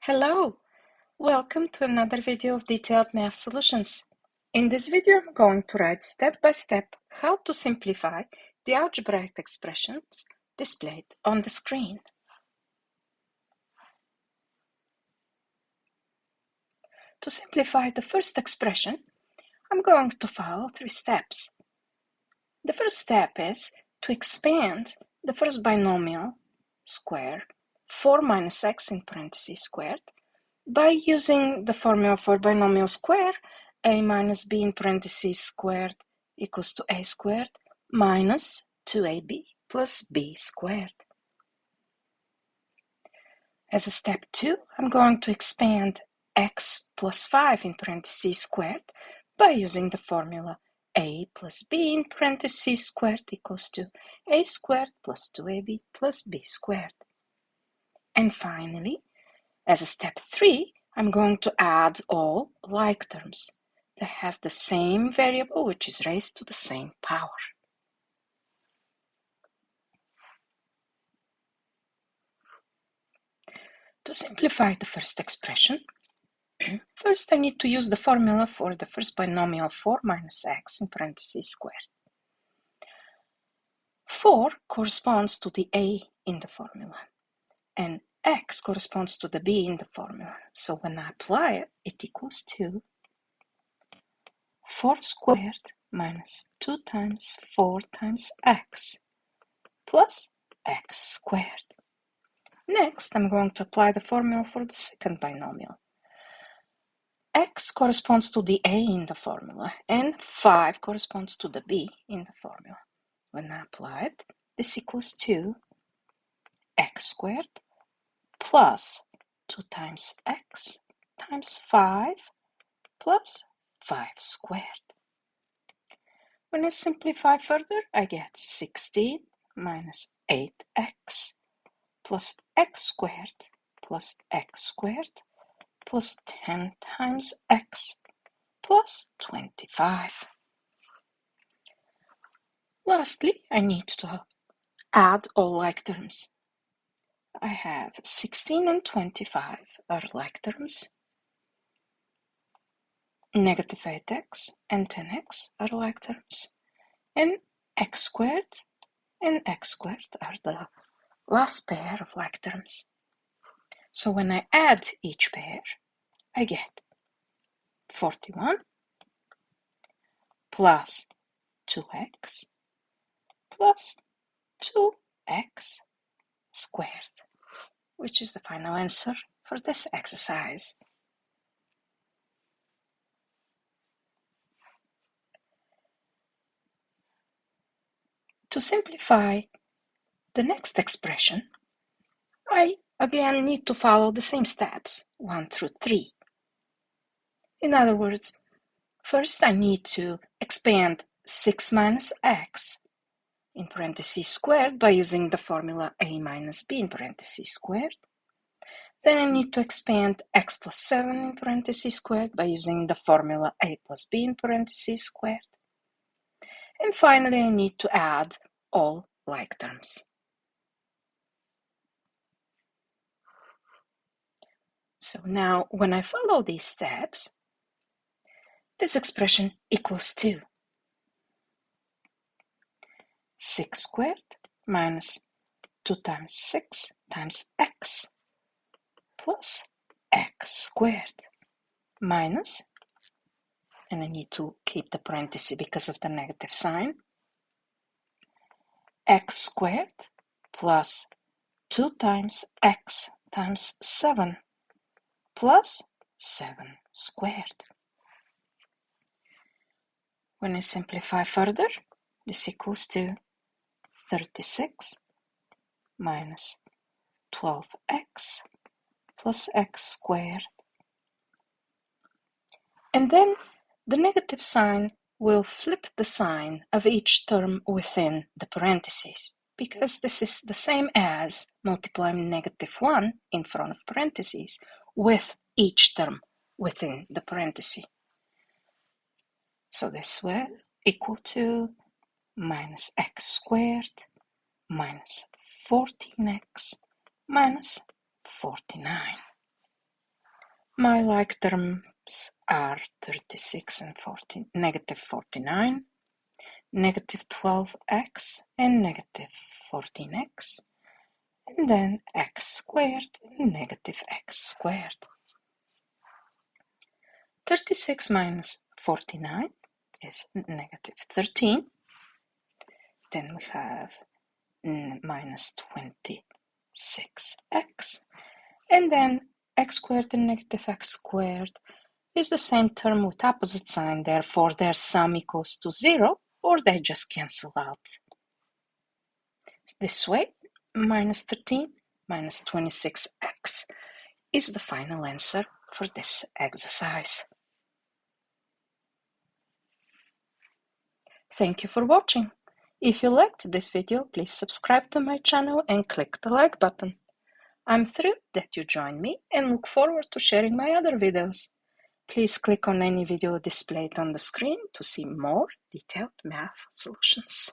Hello! Welcome to another video of detailed math solutions. In this video, I'm going to write step by step how to simplify the algebraic expressions displayed on the screen. To simplify the first expression, I'm going to follow three steps. The first step is to expand the first binomial square, 4 minus x in parentheses squared, by using the formula for binomial square, a minus b in parentheses squared equals to a squared minus 2ab plus b squared. As a step 2, I'm going to expand x plus 5 in parentheses squared by using the formula a plus b in parentheses squared equals to a squared plus 2ab plus b squared. And finally, as a step 3, I'm going to add all like terms that have the same variable which is raised to the same power. To simplify the first expression, first I need to use the formula for the first binomial 4 minus x in parentheses squared. 4 corresponds to the a in the formula, and x corresponds to the b in the formula. So when I apply it, it equals to 4 squared minus 2 times 4 times x plus x squared. Next, I'm going to apply the formula for the second binomial. X corresponds to the a in the formula, and 5 corresponds to the b in the formula. When I apply it, this equals to x squared plus 2 times x times 5 plus 5 squared. When I simplify further, I get 16 minus 8x plus x squared plus x squared plus 10 times x plus 25. Lastly, I need to add all like terms. I have 16 and 25 are like terms. Negative 8x and 10x are like terms. And x squared and x squared are the last pair of like terms. So when I add each pair, I get 41 plus 2x plus 2x squared, which is the final answer for this exercise. To simplify the next expression, I again need to follow the same steps, 1 through 3. In other words, first I need to expand 6 minus x in parentheses squared by using the formula a minus b in parentheses squared. Then I need to expand x plus 7 in parentheses squared by using the formula a plus b in parentheses squared. And finally, I need to add all like terms. So now, when I follow these steps, this expression equals to 6 squared minus 2 times 6 times x plus x squared minus, and I need to keep the parenthesis because of the negative sign, x squared plus 2 times x times 7 plus 7 squared. When I simplify further, this equals to 36 minus 12x plus x squared. And then the negative sign will flip the sign of each term within the parentheses, because this is the same as multiplying -1 in front of parentheses with each term within the parenthesis. So this will equal to minus x squared minus 14x minus 49. My like terms are 36 and negative 49, negative 12x, and negative 14x, and then x squared and negative x squared. 36 minus 49 is negative 13. Then we have minus 26x. And then x squared and negative x squared is the same term with opposite sign, therefore their sum equals to 0, or they just cancel out. This way, minus 13 minus 26x is the final answer for this exercise. Thank you for watching. If you liked this video, please subscribe to my channel and click the like button. I'm thrilled that you joined me and look forward to sharing my other videos. Please click on any video displayed on the screen to see more detailed math solutions.